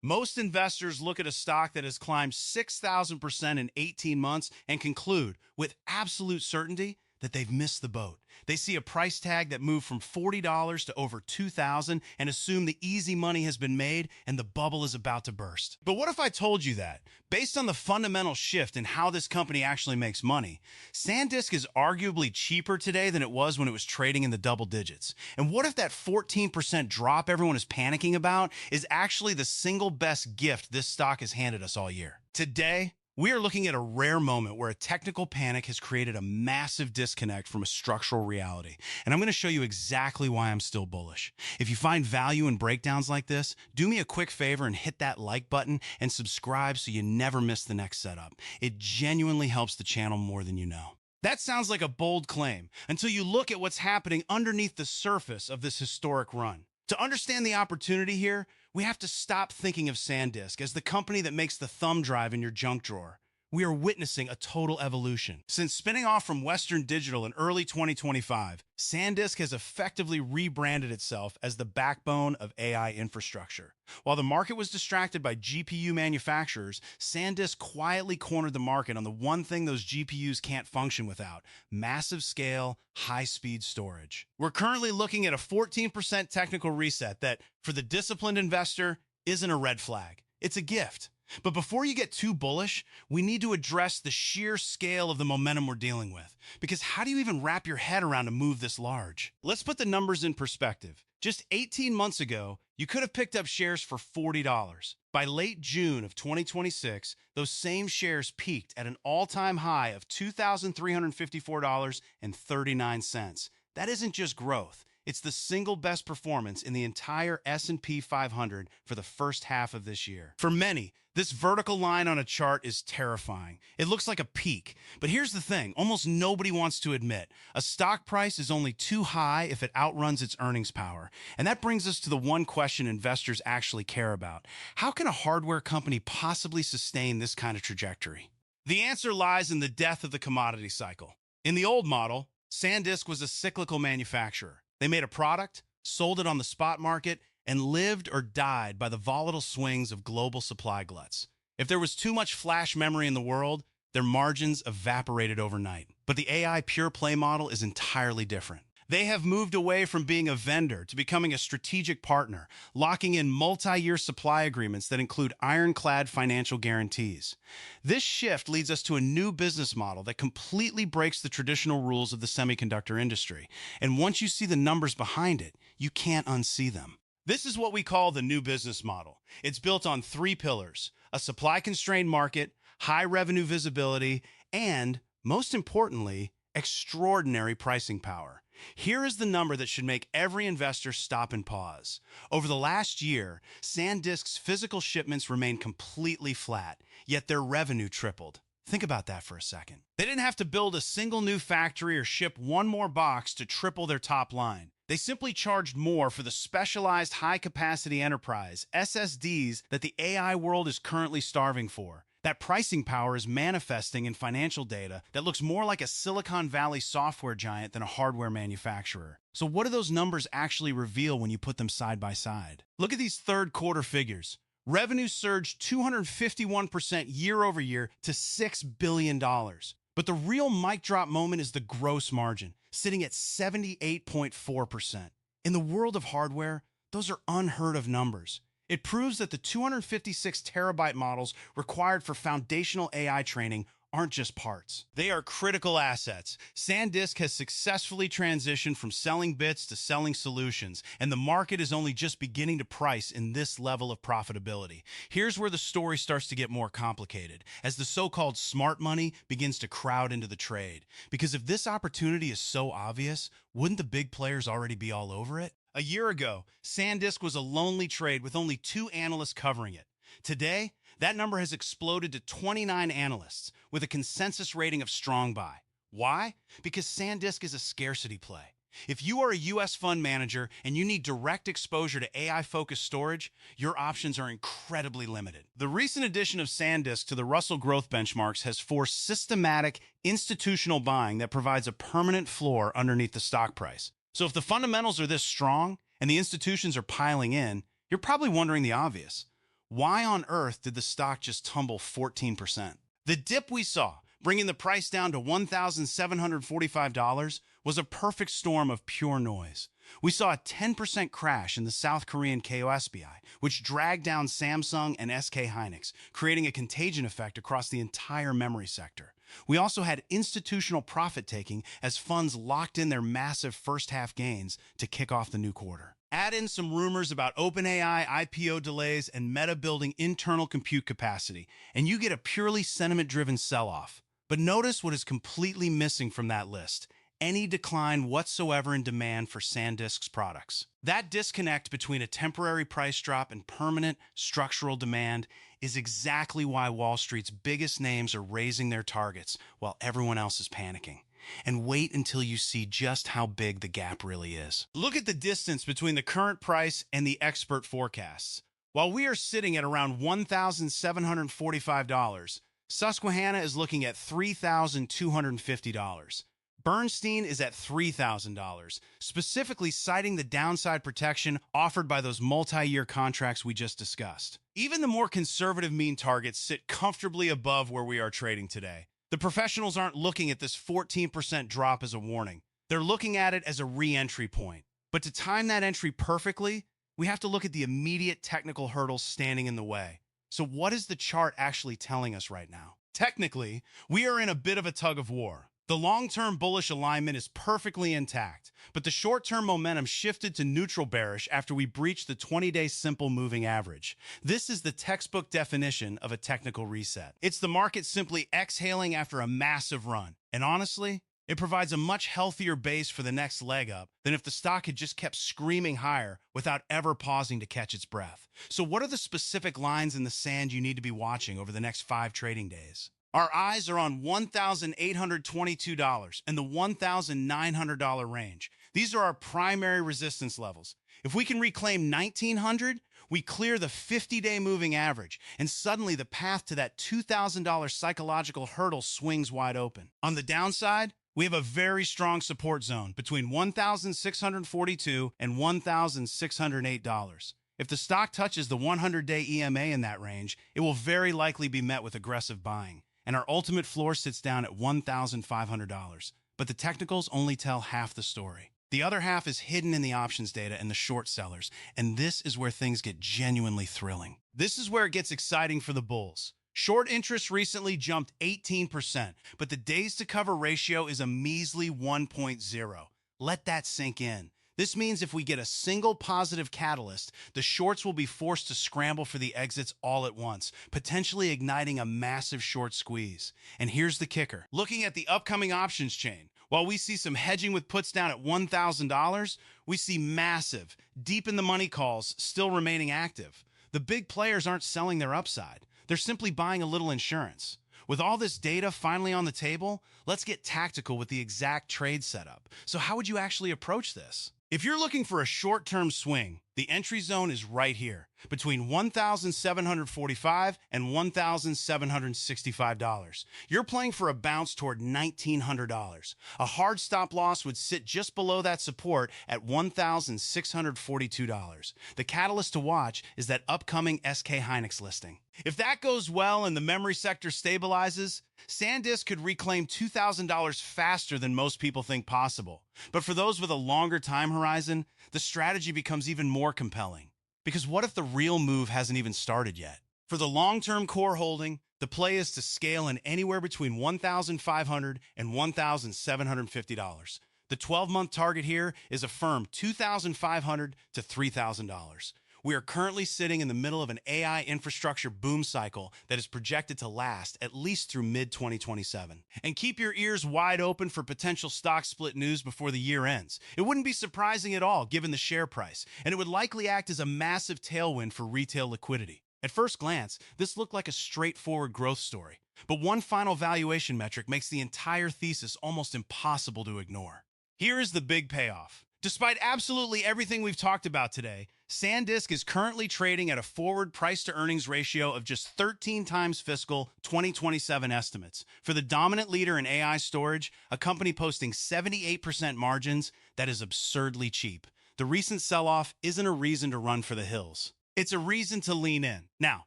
Most investors look at a stock that has climbed 6,000% in 18 months and conclude with absolute certainty that they've missed the boat. They see a price tag that moved from $40 to over $2,000 and assume the easy money has been made and the bubble is about to burst. But what if I told you that, based on the fundamental shift in how this company actually makes money, SanDisk is arguably cheaper today than it was when it was trading in the double digits? And what if that 14% drop everyone is panicking about is actually the single best gift this stock has handed us all year? Today, we are looking at a rare moment where a technical panic has created a massive disconnect from a structural reality. And I'm going to show you exactly why I'm still bullish. If you find value in breakdowns like this, do me a quick favor and hit that like button and subscribe so you never miss the next setup. It genuinely helps the channel more than you know. That sounds like a bold claim until you look at what's happening underneath the surface of this historic run. To understand the opportunity here, we have to stop thinking of SanDisk as the company that makes the thumb drive in your junk drawer. We are witnessing a total evolution. Since spinning off from Western Digital in early 2025, SanDisk has effectively rebranded itself as the backbone of AI infrastructure. While the market was distracted by GPU manufacturers, SanDisk quietly cornered the market on the one thing those GPUs can't function without: massive scale, high-speed storage. We're currently looking at a 14% technical reset that, for the disciplined investor, isn't a red flag. It's a gift. But before you get too bullish, we need to address the sheer scale of the momentum we're dealing with. Because how do you even wrap your head around a move this large? Let's put the numbers in perspective. Just 18 months ago, you could have picked up shares for $40. By late June of 2026, those same shares peaked at an all-time high of $2,354.39. That isn't just growth. It's the single best performance in the entire S&P 500 for the first half of this year. For many, this vertical line on a chart is terrifying. It looks like a peak. But here's the thing, almost nobody wants to admit: a stock price is only too high if it outruns its earnings power. And that brings us to the one question investors actually care about. How can a hardware company possibly sustain this kind of trajectory? The answer lies in the death of the commodity cycle. In the old model, SanDisk was a cyclical manufacturer. They made a product, sold it on the spot market, and lived or died by the volatile swings of global supply gluts. If there was too much flash memory in the world, their margins evaporated overnight. But the AI pure play model is entirely different. They have moved away from being a vendor to becoming a strategic partner, locking in multi-year supply agreements that include ironclad financial guarantees. This shift leads us to a new business model that completely breaks the traditional rules of the semiconductor industry. And once you see the numbers behind it, you can't unsee them. This is what we call the new business model. It's built on three pillars: a supply-constrained market, high revenue visibility, and, most importantly, extraordinary pricing power. Here is the number that should make every investor stop and pause. Over the last year, SanDisk's physical shipments remained completely flat, yet their revenue tripled. Think about that for a second. They didn't have to build a single new factory or ship one more box to triple their top line. They simply charged more for the specialized high-capacity enterprise, SSDs, that the AI world is currently starving for. That pricing power is manifesting in financial data that looks more like a Silicon Valley software giant than a hardware manufacturer. So what do those numbers actually reveal when you put them side by side? Look at these third quarter figures. Revenue surged 251% year over year to $6 billion. But the real mic drop moment is the gross margin, sitting at 78.4%. In the world of hardware, those are unheard of numbers. It proves that the 256 terabyte models required for foundational AI training aren't just parts. They are critical assets. SanDisk has successfully transitioned from selling bits to selling solutions, and the market is only just beginning to price in this level of profitability. Here's where the story starts to get more complicated, as the so-called smart money begins to crowd into the trade. Because if this opportunity is so obvious, wouldn't the big players already be all over it? A year ago, SanDisk was a lonely trade with only 2 analysts covering it. Today, that number has exploded to 29 analysts with a consensus rating of strong buy. Why? Because SanDisk is a scarcity play. If you are a US fund manager and you need direct exposure to AI-focused storage, your options are incredibly limited. The recent addition of SanDisk to the Russell Growth Benchmarks has forced systematic institutional buying that provides a permanent floor underneath the stock price. So if the fundamentals are this strong and the institutions are piling in, you're probably wondering the obvious. Why on earth did the stock just tumble 14%? The dip we saw, bringing the price down to $1,745, was a perfect storm of pure noise. We saw a 10% crash in the South Korean KOSPI, which dragged down Samsung and SK Hynix, creating a contagion effect across the entire memory sector. We also had institutional profit-taking as funds locked in their massive first-half gains to kick off the new quarter. Add in some rumors about OpenAI IPO delays and Meta building internal compute capacity, and you get a purely sentiment-driven sell-off. But notice what is completely missing from that list: any decline whatsoever in demand for SanDisk's products. That disconnect between a temporary price drop and permanent structural demand is exactly why Wall Street's biggest names are raising their targets while everyone else is panicking. And wait until you see just how big the gap really is. Look at the distance between the current price and the expert forecasts. While we are sitting at around $1,745, Susquehanna is looking at $3,250. Bernstein is at $3,000, specifically citing the downside protection offered by those multi-year contracts we just discussed. Even the more conservative mean targets sit comfortably above where we are trading today. The professionals aren't looking at this 14% drop as a warning. They're looking at it as a re-entry point. But to time that entry perfectly, we have to look at the immediate technical hurdles standing in the way. So what is the chart actually telling us right now? Technically, we are in a bit of a tug of war. The long-term bullish alignment is perfectly intact, but the short-term momentum shifted to neutral bearish after we breached the 20-day simple moving average. This is the textbook definition of a technical reset. It's the market simply exhaling after a massive run. And honestly, it provides a much healthier base for the next leg up than if the stock had just kept screaming higher without ever pausing to catch its breath. So what are the specific lines in the sand you need to be watching over the next 5 trading days? Our eyes are on $1,822 and the $1,900 range. These are our primary resistance levels. If we can reclaim $1,900, we clear the 50-day moving average, and suddenly the path to that $2,000 psychological hurdle swings wide open. On the downside, we have a very strong support zone between $1,642 and $1,608. If the stock touches the 100-day EMA in that range, it will very likely be met with aggressive buying, and our ultimate floor sits down at $1,500. But the technicals only tell half the story. The other half is hidden in the options data and the short sellers, and this is where things get genuinely thrilling. This is where it gets exciting for the bulls. Short interest recently jumped 18%, but the days to cover ratio is a measly 1.0. Let that sink in. This means if we get a single positive catalyst, the shorts will be forced to scramble for the exits all at once, potentially igniting a massive short squeeze. And here's the kicker. Looking at the upcoming options chain, while we see some hedging with puts down at $1,000, we see massive, deep in the money calls still remaining active. The big players aren't selling their upside. They're simply buying a little insurance. With all this data finally on the table, let's get tactical with the exact trade setup. So how would you actually approach this? If you're looking for a short-term swing, the entry zone is right here, between $1,745 and $1,765. You're playing for a bounce toward $1,900. A hard stop loss would sit just below that support at $1,642. The catalyst to watch is that upcoming SK Hynix listing. If that goes well and the memory sector stabilizes, SanDisk could reclaim $2,000 faster than most people think possible. But for those with a longer time horizon, the strategy becomes even more compelling. Because what if the real move hasn't even started yet? For the long-term core holding, the play is to scale in anywhere between $1,500 and $1,750. The 12-month target here is a firm $2,500 to $3,000. We are currently sitting in the middle of an AI infrastructure boom cycle that is projected to last at least through mid-2027. And keep your ears wide open for potential stock split news before the year ends. It wouldn't be surprising at all given the share price, and it would likely act as a massive tailwind for retail liquidity. At first glance, this looked like a straightforward growth story, but one final valuation metric makes the entire thesis almost impossible to ignore. Here is the big payoff. Despite absolutely everything we've talked about today, SanDisk is currently trading at a forward price-to-earnings ratio of just 13 times fiscal 2027 estimates. For the dominant leader in AI storage, a company posting 78% margins, that is absurdly cheap. The recent sell-off isn't a reason to run for the hills. It's a reason to lean in. Now,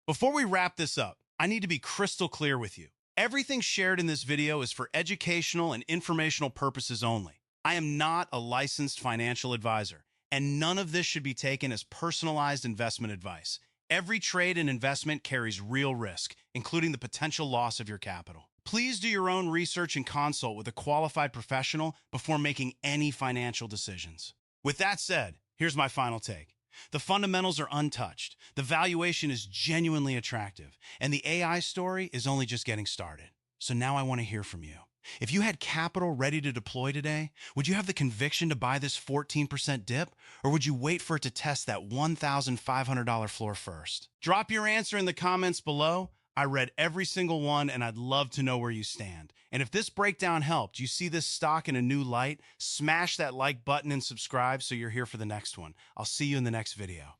before we wrap this up, I need to be crystal clear with you. Everything shared in this video is for educational and informational purposes only. I am not a licensed financial advisor, and none of this should be taken as personalized investment advice. Every trade and investment carries real risk, including the potential loss of your capital. Please do your own research and consult with a qualified professional before making any financial decisions. With that said, here's my final take. The fundamentals are untouched, the valuation is genuinely attractive, and the AI story is only just getting started. So now I want to hear from you. If you had capital ready to deploy today, would you have the conviction to buy this 14% dip, or would you wait for it to test that $1,500 floor first? Drop your answer in the comments below. I read every single one, and I'd love to know where you stand. And if this breakdown helped, you see this stock in a new light, smash that like button and subscribe so you're here for the next one. I'll see you in the next video.